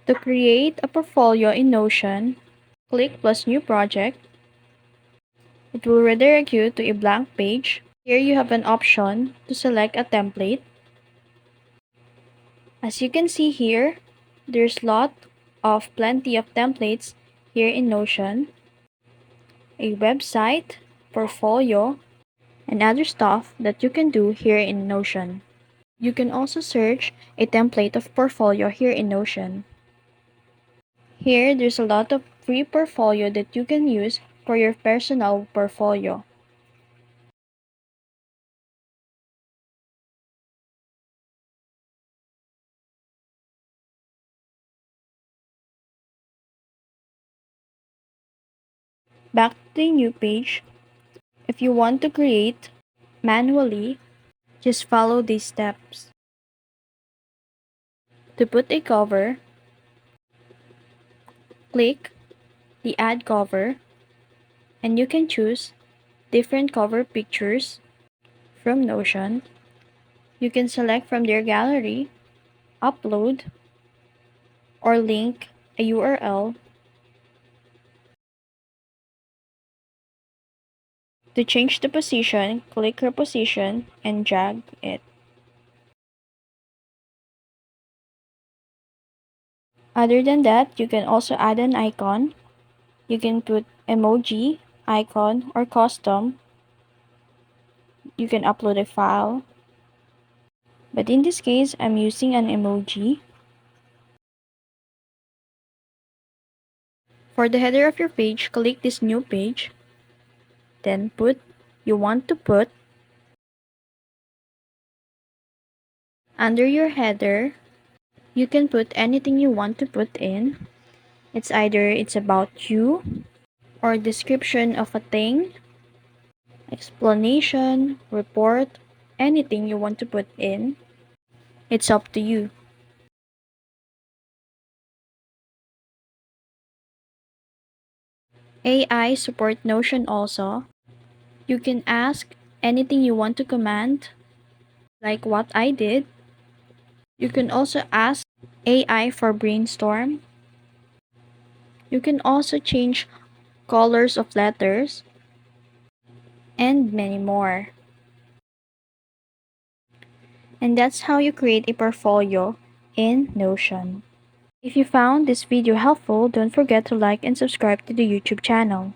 To create a portfolio in Notion, click plus new project. It will redirect you to a blank page. Here you have an option to select a template. As you can see here, there's plenty of templates here in Notion. A website, portfolio, and other stuff that you can do here in Notion. You can also search a template of portfolio here in Notion. Here, there's a lot of free portfolio that you can use for your personal portfolio. Back to the new page. If you want to create manually, just follow these steps. To put a cover, click the add cover, and you can choose different cover pictures from Notion. You can select from their gallery, upload, or link a URL. To change the position, click reposition and drag it. Other than that, you can also add an icon. You can put emoji, icon, or custom. You can upload a file. But in this case, I'm using an emoji. For the header of your page, click this new page. Then put you want to put. Under your header, you can put anything you want to put in. It's about you, or description of a thing, explanation, report, anything you want to put in. It's up to you. AI support Notion also. You can ask anything you want to command, like what I did. You can also ask AI for brainstorm. You can also change colors of letters, and many more. And that's how you create a portfolio in Notion. If you found this video helpful, don't forget to like and subscribe to the YouTube channel.